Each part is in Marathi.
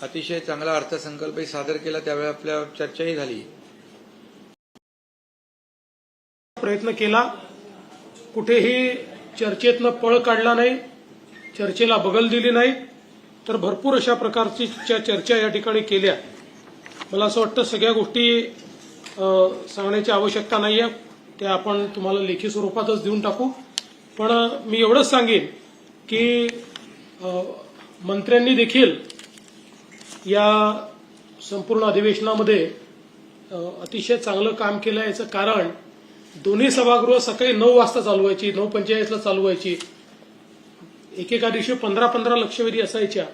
अतिशय चांगला अर्थसंकल्पही सादर केला, त्यावेळी आपल्या चर्चाही झाली। प्रयत्न केला, कुठेही चर्चेतनं पळ काढला नाही, चर्चेला बगल दिली नाही, तर भरपूर अशा प्रकारची चर्चा या ठिकाणी केल्या। मला असं वाटतं सगळ्या गोष्टी सांगण्याची आवश्यकता नाही आहे, त्या आपण तुम्हाला लेखी स्वरूपातच देऊन टाकू। पण मी एवढंच सांगेन की मंत्र्यांनी देखील या संपूर्ण अधिवेशनामध्ये अतिशय चांगलं काम केलं। याचं कारण दोन्ही सभागृह सकाळी 9 वाजता चालू व्हायची, 9:45ला चालू व्हायची, एकेका दिवशी 15-15 लक्षवेधी असायच्या।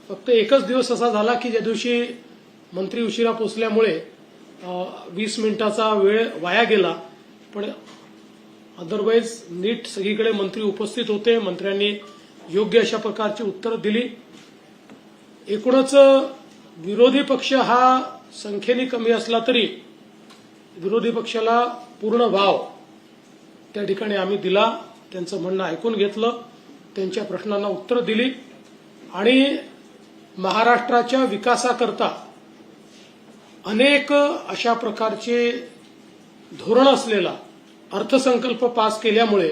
फक्त एकच दिवस असा झाला की ज्या दिवशी मंत्री उशिरा पोहोचल्यामुळे 20 मिनिटाचा वेळ वाया गेला, पण अदरवाईज नीट सगळीकडे मंत्री उपस्थित होते, मंत्र्यांनी योग्य अशा प्रकारची उत्तरं दिली। एकूणच विरोधी पक्ष हा संख्येने कमी असला तरी विरोधी पक्षाला पूर्ण वाव त्या ठिकाणी आम्ही दिला, त्यांचं म्हणणं ऐकून घेतलं, त्यांच्या प्रश्नांना उत्तर दिली आणि महाराष्ट्राच्या विकासाकरता अनेक अशा प्रकारचे धोरण असलेला अर्थसंकल्प पास केल्यामुळे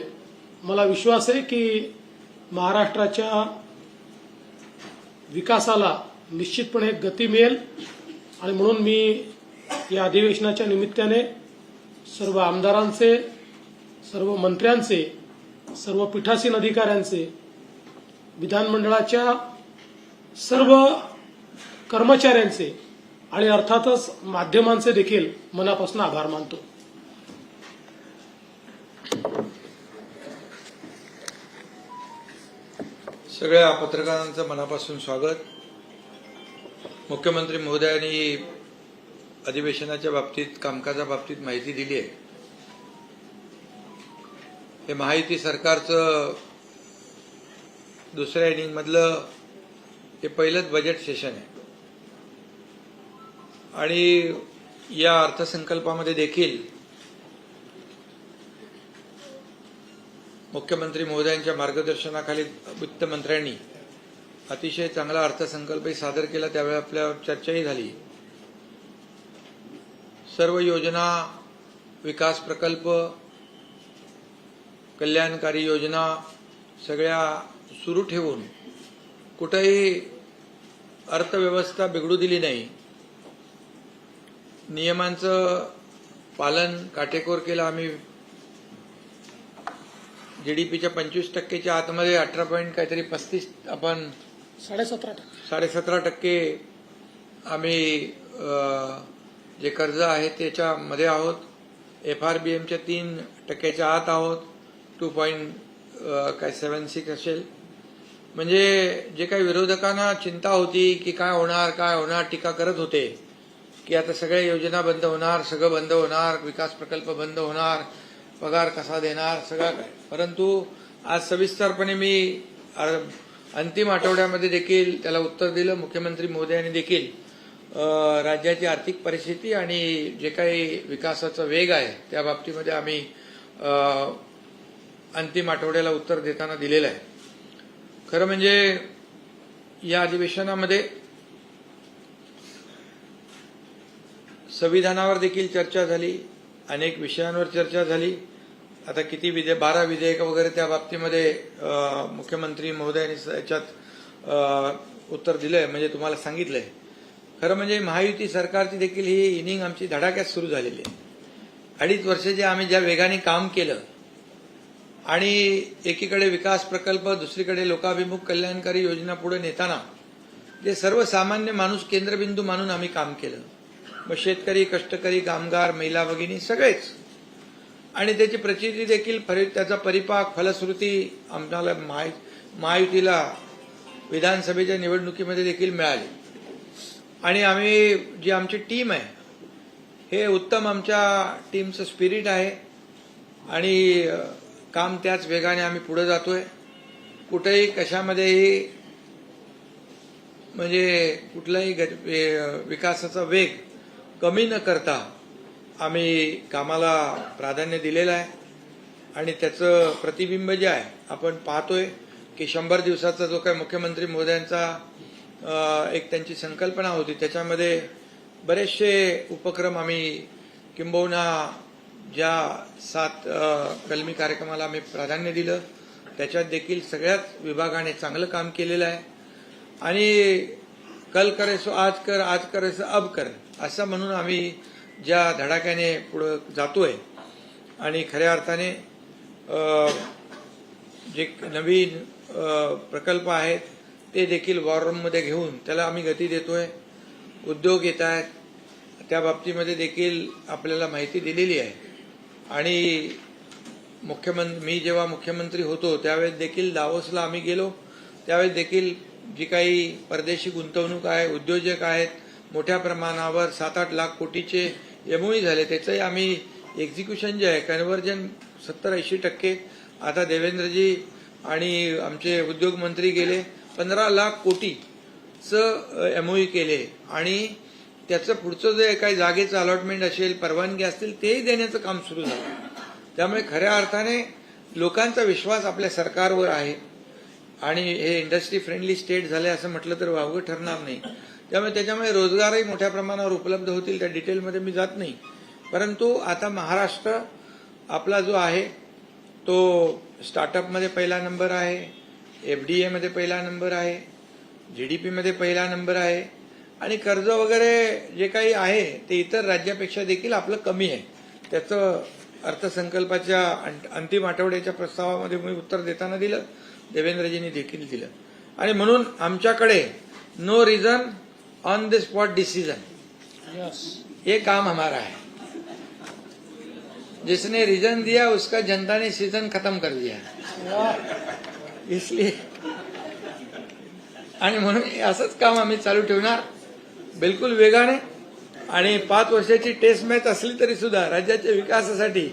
मला विश्वास आहे की महाराष्ट्राच्या विकासाला निश्चितपणे गती मिळेल। आणि म्हणून मी या अधिवेशनाच्या निमित्ताने सर्व आमदारांचे, सर्व मंत्र्यांचे, सर्व पीठासीन अधिकाऱ्यांचे, विधानमंडळाच्या सर्व कर्मचाऱ्यांचे आणि अर्थातच माध्यमांचे देखील मनापासून आभार मानतो। सगळ्या पत्रकारांचं मनापासून स्वागत। मुख्यमंत्री महोदयांनी अधिवेशनाच्या बाबतीत, कामकाजा बाबतीत माहिती दिली आहे। हे महायुती सरकारचं दुसऱ्या इनिंग मधलं हे पहिलंच बजेट सेशन आहे आणि या अर्थसंकल्पामध्ये देखील मुख्यमंत्री महोदयांच्या मार्गदर्शनाखाली वित्तमंत्र्यांनी अतिशय चांगला अर्थसंकल्पही सादर केला, त्यावेळी आपल्या चर्चाही झाली। सर्व योजना, विकास प्रकल्प, कल्याणकारी योजना सगळ्या सुरू ठेवून कुठेही अर्थव्यवस्था बिघडू दिली नाही, नियमांचं पालन काटेकोर केलं। आम्ही जीडीपीच्या 25%च्या आतमध्ये 18.35 आपण 17.5% आम्ही जे कर्ज आहे त्याच्यामध्ये आहोत। FRBMच्या 3%च्या आत आहोत, 2.76 असेल। म्हणजे जे काही विरोधकांना चिंता होती की काय होणार टीका करत होते की आता सगळ्या योजना बंद होणार, सगळं बंद होणार, विकास प्रकल्प बंद होणार, पगार कसा देणार, सगळं काय। परंतु आज सविस्तरपणे मी अंतिम आठवड्यामध्ये देखील त्याला उत्तर दिलं। मुख्यमंत्री महोदयांनी देखील राज्याची आर्थिक परिस्थिती आणि जे काही विकासाचा वेग आहे त्या बाबतीमध्ये आम्ही अंतिम आठवड्याला उत्तर देताना दिलेलं आहे। खरं म्हणजे या अधिवेशनामध्ये संविधानावर देखील चर्चा झाली, अनेक विषयांवर चर्चा झाली। आता किती 12 विधेयक वगैरे त्या बाबतीमध्ये मुख्यमंत्री महोदयांनी याच्यात उत्तर दिलंय, म्हणजे तुम्हाला सांगितलंय। खरं म्हणजे महायुती सरकारची देखील ही इनिंग आमची धडाक्यात सुरू झालेली आहे। 2.5 वर्ष जे आम्ही ज्या वेगाने काम केलं आणि एकीकडे विकास प्रकल्प, दुसरीकडे लोकाभिमुख कल्याणकारी योजना पुढे नेताना जे सर्वसामान्य माणूस केंद्रबिंदू मानून आम्ही काम केलं, मग शेतकरी, कष्टकरी, कामगार, महिला भगिनी सगळेच, आणि त्याची प्रचिती देखील, त्याचा परिपाक, फलश्रुती आम्हाला महायुतीला विधानसभेच्या निवडणुकीमध्ये देखील मिळाली। आणि आम्ही जी आमची टीम आहे हे उत्तम, आमच्या टीमचं स्पिरिट आहे आणि काम त्याच वेगाने आम्ही पुढे जातोय। कुठेही कशामध्येही म्हणजे कुठलाही विकासाचा वेग कमी न करता आम्ही कामाला प्राधान्य दिलेलं आहे आणि त्याचं प्रतिबिंब जे आहे आपण पाहतोय की 100 दिवसाचा जो काही मुख्यमंत्री महोदयांचा एक त्यांची संकल्पना होती. त्याच्यामध्ये बरेचसे उपक्रम आम्ही किंबहुना ज्या 7 कलमी कार्यक्रमाला आम्ही प्राधान्य दिलं त्याच्यात देखील सगळ्याच विभागाने चांगलं काम केलेलं आहे. आणि कल करे सो आज कर, आज करे सो अब कर, असं म्हणून आम्ही ज्या धडाक्याने पुढे जातोय आणि खऱ्या अर्थाने जे नवीन प्रकल्प आहेत ते देखील वॉर रूममध्ये घेऊन त्याला आम्ही गती देतोय. उद्योग येत आहेत, त्या बाबतीमध्ये देखील आपल्याला माहिती दिलेली आहे. आणि मी जेव्हा मुख्यमंत्री होतो त्यावेळेस देखील दावोसला आम्ही गेलो, त्यावेळेस देखील जी काही परदेशी गुंतवणूक आहे, उद्योजक आहेत, मोठ्या प्रमाणावर 7-8 लाख कोटीचे एमओई झाले, त्याचंही आम्ही एक्झिक्युशन जे आहे कन्व्हर्जन 70-80%. आता देवेंद्रजी आणि आमचे उद्योग मंत्री गेले 15 लाख कोटीचं एमओई केले आणि त्याचं पुढचं जे काही जागेचं अलॉटमेंट असेल, परवानगी असतील तेही देण्याचं काम सुरू झालं. त्यामुळे खऱ्या अर्थाने लोकांचा विश्वास आपल्या सरकारवर आहे आणि हे इंडस्ट्री फ्रेंडली स्टेट झाले असं म्हटलं तर वावगं ठरणार नाही. त्याच्यामुळे रोजगारही मोठ्या प्रमाणावर उपलब्ध होतील. त्या डिटेलमध्ये मी जात नाही. परंतु आता महाराष्ट्र आपला जो आहे तो स्टार्टअपमध्ये पहिला नंबर आहे, एफडीए मध्ये पहिला नंबर आहे, जीडीपी मध्ये पहिला नंबर आहे आणि कर्ज वगैरे जे काही आहे ते इतर राज्यापेक्षा देखील आपलं कमी आहे. त्याचं अर्थसंकल्पाच्या अंतिम आठवड्याच्या प्रस्तावामध्ये मी उत्तर देताना दिलं, देवेंद्रजींनी देखील दिलं. आणि म्हणून आमच्याकडे no reason on the spot decision, ये काम हमारा है. जिसने रीजन दिया उसका जनता ने सीजन खत्म कर दिया, इसलिए आणि म्हणून असंच काम आम्ही चालू ठेवणार बिलकुल वेगाने. आणि 5 वर्षाची टेस्ट मॅच असली तरी सुद्धा राज्याच्या विकासासाठी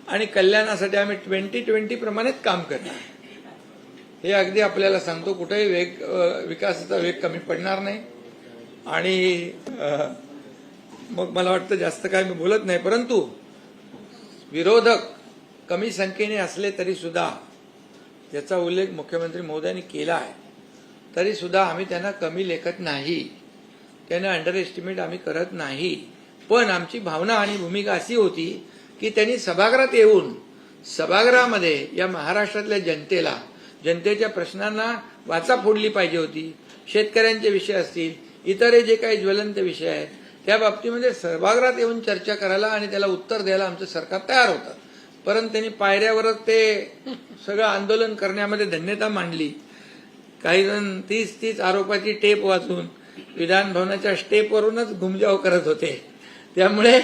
आणि कल्याणासाठी आम्ही 2020 प्रमाणेच काम करणार. हे अगदी आपल्याला सांगतो, कुठेही विकासाचा वेग कमी पडणार नाही. आणि मग मला वाटतं जास्त काय मी बोलत नाही. परंतु विरोधक कमी संख्येने असले तरी सुद्धा, याचा उल्लेख मुख्यमंत्री महोदयांनी केला आहे, तरी सुद्धा आम्ही त्यांना कमी लेखत नाही, त्यांना अंडर एस्टिमेट आम्ही करत नाही. पण आमची भावना आणि भूमिका अशी होती की त्यांनी सभागृहात येऊन सभागृहामध्ये या महाराष्ट्रातल्या जनतेच्या प्रश्नांना वाचा फोडली पाहिजे होती. शेतकऱ्यांचे विषय असतील, इतर जे काही ज्वलंत विषय आहेत त्या बाबतीमध्ये सभागृहात येऊन चर्चा करायला आणि त्याला उत्तर द्यायला आमचं सरकार तयार होतं. परंतु त्यांनी पायऱ्यावरच ते सगळं आंदोलन करण्यामध्ये धन्यता मांडली. काही जण 30 आरोपाची टेप वाचून विधान भवनाच्या स्टेपवरूनच घुमजाव करत होते. त्यामुळे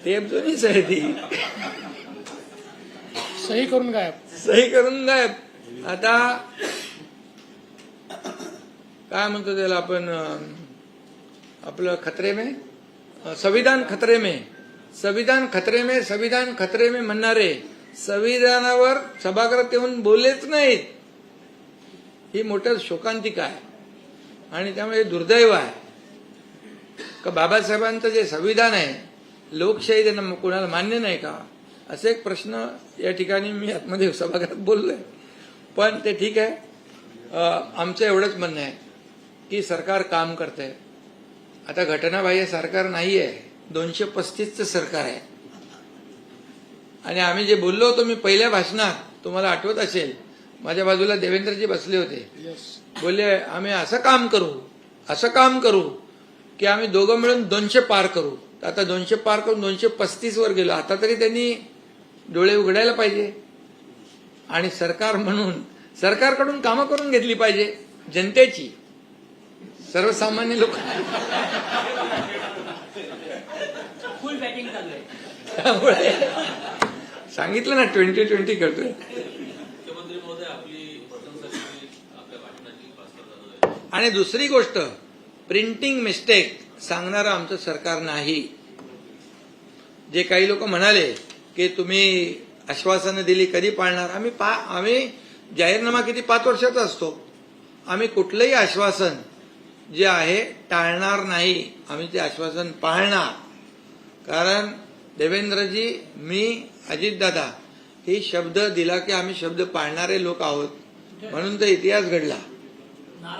टेप जुनीच आहे ती, सही करून गायब. आता काय म्हणतो त्याला आपण, आपलं संविधान खतरे में म्हणणारे संविधानावर सभागृहात येऊन बोललेच नाहीत. ही मोठं शोकांतिका आहे. आणि त्यामुळे दुर्दैव आहे का बाबासाहेबांचं जे संविधान आहे, लोकशाही त्यांना कोणाला मान्य नाही का, असा एक प्रश्न या ठिकाणी मी आतमध्ये सभागृहात बोललोय. पण ते ठीक आहे. आमचं एवढंच म्हणणं आहे की सरकार काम करतंय. आता घटनाबाह्य सरकार नाही आहे, 235चं सरकार आहे. आणि आम्ही जे बोललो होतो मी पहिल्या भाषणात, तुम्हाला आठवत असेल, माझ्या बाजूला देवेंद्रजी बसले होते, बोलले आम्ही असं काम करू की आम्ही दोघं मिळून 200 पार करू. आता 200 पार करून 235 वर गेलो. आता तरी त्यांनी डोळे उघडायला पाहिजे आणि सरकार म्हणून सरकारकडून कामं करून घेतली पाहिजे, जनतेची, सर्वसामान्य लोक. फुल बॅटिंग चालू आहे. त्यामुळे सांगितलं ना 2020 करतोय. मुख्यमंत्री महोदय आपली प्रशंसा केली आपल्या भाषणाची. आणि दुसरी गोष्ट, प्रिंटिंग मिस्टेक सांगणारं आमचं सरकार नाही. जे काही लोक म्हणाले की तुम्ही आश्वासनं दिली कधी पाळणार, आम्ही जाहीरनामा किती 5 वर्षाचा असतो. आम्ही कुठलंही आश्वासन जे आहे टाळणार नाही, आम्ही ते आश्वासन पाळणार. कारण देवेंद्रजी, मी, अजितदादा ही शब्द दिला की आम्ही शब्द पाळणारे लोक आहोत, म्हणून तर इतिहास घडला.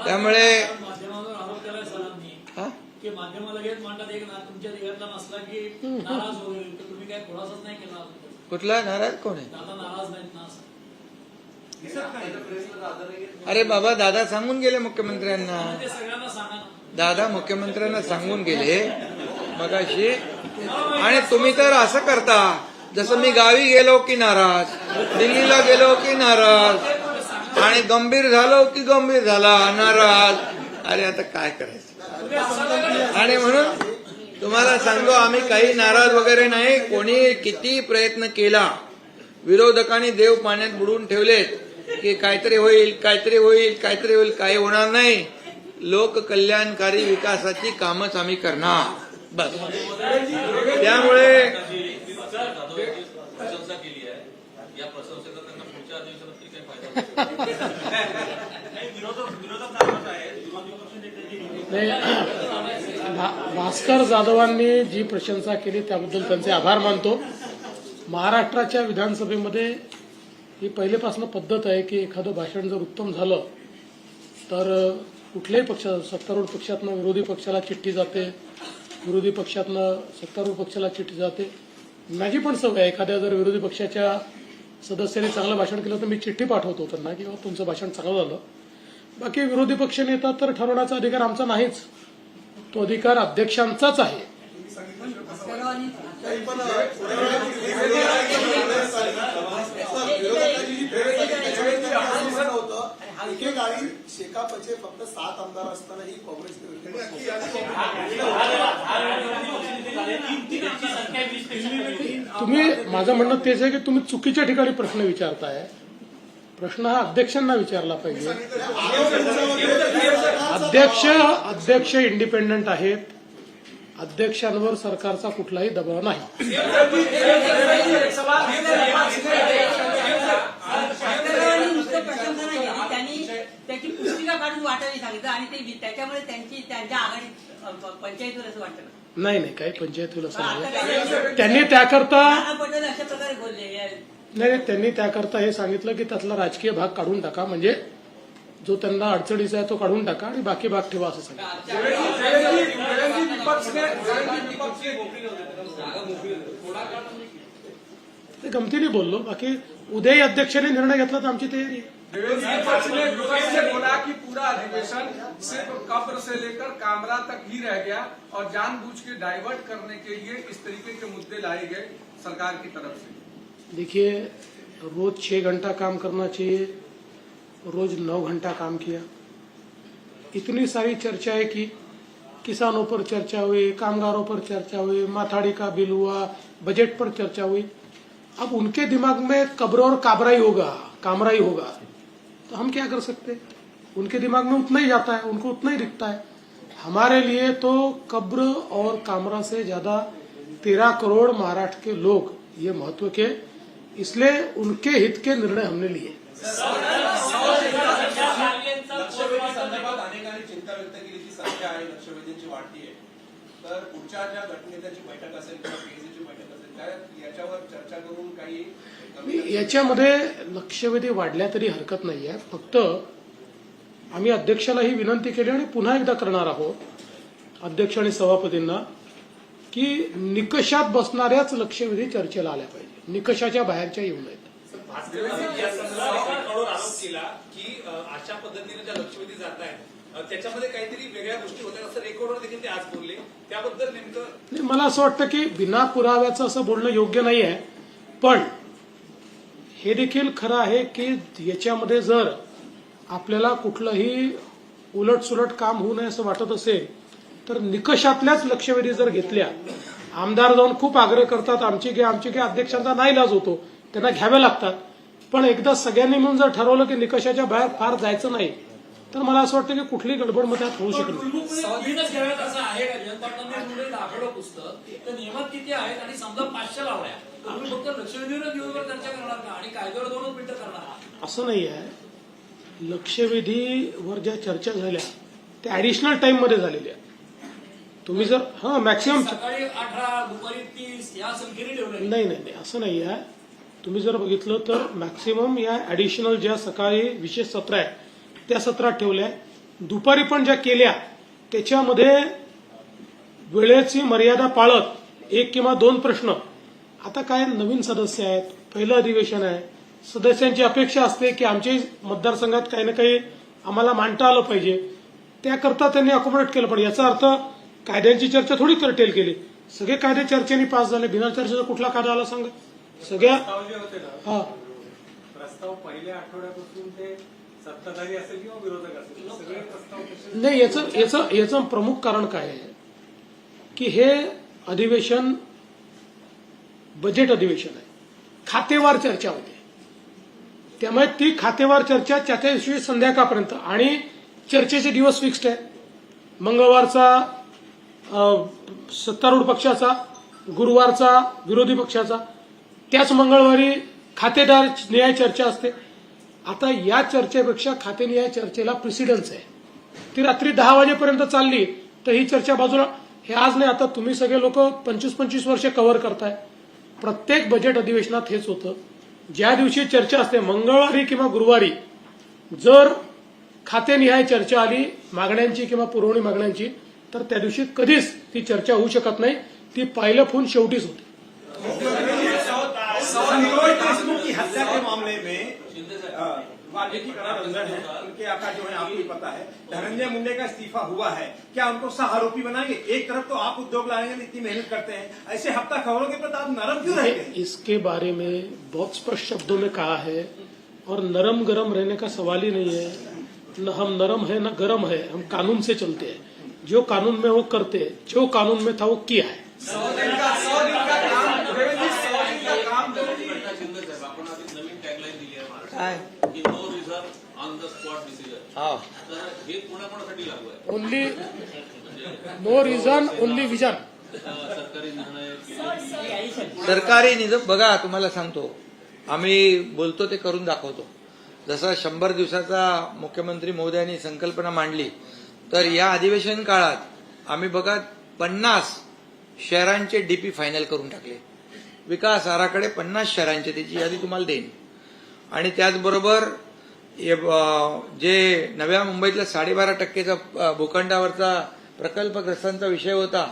त्यामुळे माध्यमावर आरोप केलाय सरांनी हा? की माध्यम लगेच म्हणतात एक ना तुमच्या देशातला नसला की नाराज होईल तर तुम्ही काय खुलासाच नाही केला अजून. कुठला नाराज कोण आहे? दादा नाराज नाहीत ना असं. अरे बाबा, दादा सांगून गेले मुख्यमंत्र्यांना. ते सगळ्यांना सांगा ना. दादा मुख्यमंत्र्यांना सांगून गेले मगाशी. आणि तुम्ही तर असं करता जसं मी गावी गेलो की नाराज, दिल्लीला गेलो की नाराज, आणि गंभीर झालो की गंभीर झाला नाराज. अरे आता काय करायचं? आणि म्हणून तुम्हाला सांगतो, आम्ही काही नाराज वगैरे नाही. कोणी किती प्रयत्न केला, विरोधकांनी देव पाण्यात बुडवून ठेवलेत की काहीतरी होईल, काहीतरी होईल, काहीतरी होईल. काही होणार नाही. लोककल्याणकारी विकासाची कामच आम्ही करणार, बस. त्यामुळे प्रशंसा केली आहे. या प्रशंसेचा त्यांना पुढच्या अधिवेशनात तरी काही फायदा भास्कर जाधवांनी जी प्रशंसा केली त्याबद्दल त्यांचे आभार मानतो. महाराष्ट्राच्या विधानसभेमध्ये ही पहिलेपासून पद्धत आहे की एखादं भाषण जर उत्तम झालं तर कुठल्याही पक्षात, सत्तारूढ पक्षातनं विरोधी पक्षाला चिठ्ठी जाते, विरोधी पक्षातनं सत्तारूढ पक्षाला चिठ्ठी जाते. माझी पण सवय आहे, एखाद्या जर विरोधी पक्षाच्या सदस्यांनी चांगलं भाषण केलं तर मी चिठ्ठी पाठवतो त्यांना की तुमचं भाषण चांगलं झालं. बाकी विरोधी पक्ष नेता तर ठरवण्याचा अधिकार आमचा नाहीच, तो अधिकार अध्यक्षांचाच आहे. एकेकाळी शेकापचे फक्त 7 आमदार असतानाही काँग्रेसने तुम्ही, माझं म्हणणं तेच आहे की तुम्ही चुकीच्या ठिकाणी प्रश्न विचारताय. प्रश्न हा अध्यक्षांना विचारला पाहिजे. अध्यक्ष इंडिपेंडंट आहेत. अध्यक्षांवर सरकारचा कुठलाही दबाव नाही. त्यांनी त्याची पुस्तिका काढून वाटायला सांगितलं आणि ते त्याच्यामुळे त्यांच्या आघाडीत पंचायतीवर असं वाटतं. नाही, काही पंचायतीला सांगितलं त्यांनी त्याकरता. पटेल अशा प्रकारे बोलले. नाही, त्यांनी त्याकरता हे सांगितलं की त्यातला राजकीय भाग काढून टाका, म्हणजे जो त्यांना अडचणीचा आहे तो काढून टाका आणि बाकी भाग ठेवा असं सांगितलं. ते गमतीने बोललो. बाकी उद्याही अध्यक्षांनी निर्णय घेतला तर आमची तयारी आहे. देवेंद्र पक्ष ने बोला कि पूरा अधिवेशन सिर्फ कब्र से लेकर कामरा तक ही रह गया और जानबूझ के डाइवर्ट करने के लिए इस तरीके के मुद्दे लाए गए सरकार की तरफ से. देखिए, रोज 6 घंटा काम करना चाहिए, रोज 9 घंटा काम किया. इतनी सारी चर्चाएं की, किसानों पर चर्चा हुई, कामगारों पर चर्चा हुई, माथाड़ी का बिल हुआ, बजट पर चर्चा हुई. अब उनके दिमाग में कब्र और कामरा ही होगा, तो हम क्या कर सकते? उनके दिमाग में उतना ही जाता है, उनको उतना ही दिखता है. हमारे लिए तो कब्र और कामरा से ज्यादा 13 करोड़ महाराष्ट्र के लोग ये महत्व के, इसलिए उनके हित के निर्णय हमने लिए. संदर्भात अनेकांनी चिंता व्यक्त केली की संख्या आहे लक्षवेधींची वाढती आहे. तर पुढच्या ज्या गटनेत्याची बैठक असेल किंवा पीएससीची बैठक असेल काय याच्यावर चर्चा करून काही याच्यामध्ये लक्षवेधी वाढल्या तरी हरकत नाहीये. फक्त आम्ही अध्यक्षाला ही विनंती केली आणि पुन्हा एकदा करणार आहोत अध्यक्ष आणि सभापतींना की निकषात बसणाऱ्याच लक्षवेधी चर्चेला आल्या पाहिजे, निकषाच्या बाहेरच्या येऊ नयेत. आरोप केला की अशा पद्धतीने ज्या लक्षवेधी जात आहेत त्याच्यामध्ये काहीतरी वेगळ्या गोष्टी होत्या असं रेकॉर्डवर देखील ते आज बोलले. त्याबद्दल नेमकं मला असं वाटतं की बिना पुराव्याचं असं बोलणं योग्य नाही आहे. पण हे देखील खरं आहे की याच्यामध्ये जर आपल्याला कुठलंही उलटसुलट काम होऊ नये असं वाटत असेल तर निकषातल्याच लक्षवेधी जर घेतल्या, आमदार जाऊन खूप आग्रह करतात आमची घ्या, अध्यक्षांचा नाईलाज होतो, त्यांना घ्याव्या लागतात. पण एकदा सगळ्यांनी मिळून जर ठरवलं की निकषाच्या बाहेर फार जायचं नाही तर मला असं वाटतं की कुठलीही गडबड मध्ये होऊ शकत नाही. संविधानच घ्याव्यात असं आहे का? जयंत पाटलांनी दाखवलं पुस्तक तर नियमात किती आहेत आणि समजा 500 लावल्या तर तुम्ही फक्त लक्षवेधीवर दिवसभर चर्चा करणार का आणि कायद्यावर 2 मिनिटं करणार? असं नाही आहे. लक्षवेधीवर ज्या चर्चा झाल्या त्या ऍडिशनल टाइम मध्ये झालेल्या. तुम्ही जर मॅक्सिमम सकाळी 18 दुपारी 30 या संख्येने ठेवलं नाही असं नाही आहे. तुम्ही जर बघितलं तर मॅक्सिमम या ऍडिशनल ज्या सकाळी विशेष सत्र आहे त्या सत्रात ठेवल्या. दुपारी पण ज्या केल्या त्याच्यामध्ये वेळेची मर्यादा पाळत 1 किंवा 2 प्रश्न. आता काय नवीन सदस्य आहेत, पहिलं अधिवेशन आहे, सदस्यांची अपेक्षा असते की आमच्या मतदारसंघात काही ना काही आम्हाला मांडता आलं पाहिजे, त्याकरता त्यांनी अकोमोडेट केलं. पण याचा अर्थ कायद्यांची चर्चा थोडी करटेल केली. सगळे कायदे चर्चेने पास झाले. बिना चर्चेचा कुठला कायदा आला सांगा? सगळ्या हा प्रस्ताव पहिल्या आठवड्यापासून ते सत्ताधारी असेल किंवा विरोधक असेल सगळे प्रस्ताव तसे नाही. याचं प्रमुख कारण काय आहे की हे अधिवेशन बजेट अधिवेशन आहे, खातेवार चर्चा होते. त्यामुळे ती खातेवार चर्चा त्या दिवशी संध्याकाळपर्यंत आणि चर्चेचे दिवस फिक्स्ड आहे. मंगळवारचा सत्तारूढ पक्षाचा, गुरुवारचा विरोधी पक्षाचा, त्याच मंगळवारी खातेदार न्याय चर्चा असते. आता या चर्चेपेक्षा खातेनिहाय चर्चेला प्रेसिडन्स आहे. ती रात्री 10 वाजेपर्यंत चालली तर ही चर्चा बाजूला. हे आज नाही, आता तुम्ही सगळे लोक 25-25 वर्षे कव्हर करताय. प्रत्येक बजेट अधिवेशनात हेच होतं. ज्या दिवशी चर्चा असते मंगळवारी किंवा गुरुवारी, जर खातेनिहाय चर्चा आली मागण्यांची किंवा पुरवणी मागण्यांची, तर त्या दिवशी कधीच ती चर्चा होऊ शकत नाही. ती पाहिलं फोन शेवटीच होते. देशमुख की हत्या के मामले में वाल्मीकि रंजन है, उनके आका जो है आपको भी पता है, धनंजय मुंडे का इस्तीफा हुआ है, क्या उनको सह आरोपी बनाएंगे? एक तरफ तो आप उद्योग लाएंगे, इतनी मेहनत करते हैं, ऐसे हफ्ता खबरों के प्रति आप नरम क्यों रह गए? इसके बारे में बहुत स्पष्ट शब्दों में कहा है और नरम गरम रहने का सवाल ही नहीं है. न हम नरम है न गरम है, हम कानून से चलते हैं. जो कानून में वो करते हैं, जो कानून में था वो किया है. 100 दिन का काम शिंदे साहेब, आपण आधी नवीन टॅगलाईन दिली आहे काय? महाराष्ट्रात की no reserve on the spot decision. हा, तर हे कोणाकोणासाठी लागू आहे? Only no reason only vision. सरकारी निर्णय सरकारी निधन बघा, तुम्हाला सांगतो, आम्ही बोलतो ते करून दाखवतो. जसा 100 दिवसाचा मुख्यमंत्री महोदयांनी संकल्पना मांडली, तर या अधिवेशन काळात आम्ही बघा 50 शहरांचे डीपी फायनल करून टाकले. विकास आराखडे 50 शहरांचे, त्याची यादी तुम्हाला देईन. आणि त्याचबरोबर जे नव्या मुंबईतल्या 12.5% भूखंडावरचा प्रकल्पग्रस्तांचा विषय होता,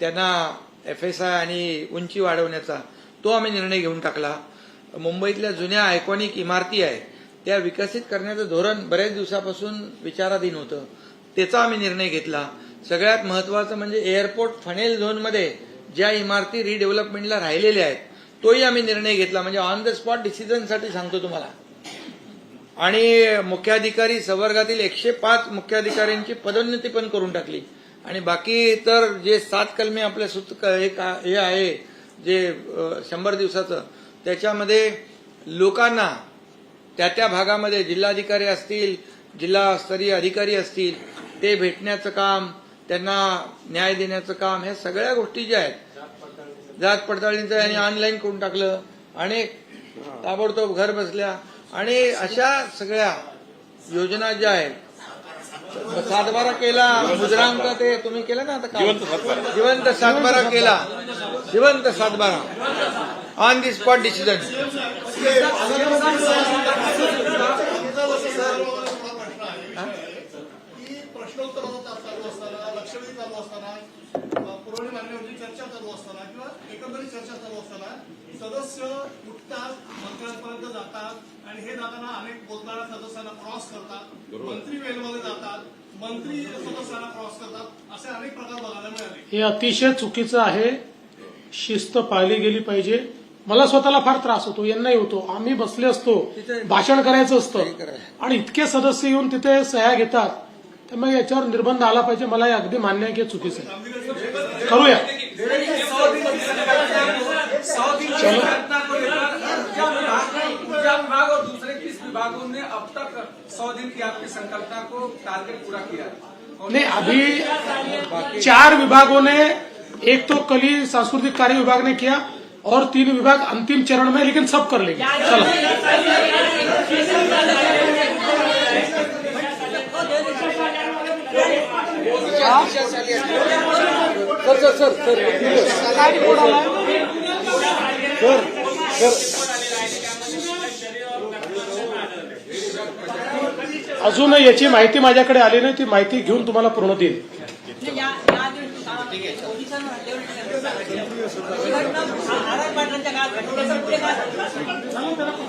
त्यांना FSI आणि उंची वाढवण्याचा, तो आम्ही निर्णय घेऊन टाकला. मुंबईतल्या जुन्या आयकॉनिक इमारती आहेत त्या विकसित करण्याचं धोरण बऱ्याच दिवसापासून विचाराधीन होतं, त्याचा आम्ही निर्णय घेतला. सगळ्यात महत्वाचं म्हणजे एअरपोर्ट फनेल झोनमध्ये ज्या इमारती रिडेव्हलपमेंटला राहिलेल्या आहेत, तोही आम्ही निर्णय घेतला. म्हणजे ऑन द स्पॉट डिसिजनसाठी सांगतो तुम्हाला. आणि मुख्याधिकारी संवर्गातील 105 मुख्याधिकाऱ्यांची पदोन्नती पण करून टाकली. आणि बाकी इतर जे 7 कलमे आपल्या हे आहे जे 100 दिवसाचं, त्याच्यामध्ये लोकांना त्या भागामध्ये जिल्हाधिकारी असतील, जिल्हास्तरीय अधिकारी असतील, ते भेटण्याचं काम, त्यांना न्याय देण्याचं काम, ह्या सगळ्या गोष्टी ज्या आहेत, जात पडताळणीचं आणि ऑनलाईन करून टाकलं आणि ताबडतोब घर बसल्या. आणि अशा सगळ्या योजना ज्या आहेत, 7/12 केला, मुद्रांक ते तुम्ही केलं ना आता का, जिवंत 7/12 केला, जिवंत 7/12 ऑन दी स्पॉट डिसिजन. प्रश्नोत्तराचा तास चालू असताना, लक्षवेधी चालू असताना, पुरवणी मागण्यांवरची चर्चा चालू असताना किंवा एकंदरीत चर्चा चालू असताना सदस्य उठतात, मंत्र्यांपर्यंत जातात आणि हे जाताना अनेक बोलणाऱ्या सदस्यांना क्रॉस करतात, मंत्री वेलमध्ये जातात, मंत्री सदस्यांना क्रॉस करतात, असे अनेक प्रकार बघायला मिळाले. हे अतिशय चुकीचं आहे. शिस्त पाळली गेली पाहिजे. मला स्वतःला फार त्रास होतो, यांनाही होतो. आम्ही बसले असतो, भाषण करायचं असतं आणि इतके सदस्य येऊन तिथे सह्या घेतात, त्यामुळे याच्यावर निर्बंध आला पाहिजे. मला हे अगदी मान्य आहे की चुकीचं आहे. करूया. 100 दिन की घटना को लेकर ऊर्जा विभाग और दूसरे 30 विभागों ने अब तक 100 दिन की आपकी संकल्पना को टारगेट पूरा किया है. नहीं, अभी 4 विभागों ने, एक तो कल ही सांस्कृतिक कार्य विभाग ने किया और 3 विभाग अंतिम चरण में, लेकिन सब कर लेंगे. चलो सर अजून याची माहिती माझ्याकडे आली नाही, ती माहिती घेऊन तुम्हाला पूर्ण देईल. पोलिसांना आर पाटलांच्या काळात घटनेचं पुढे काय झालं?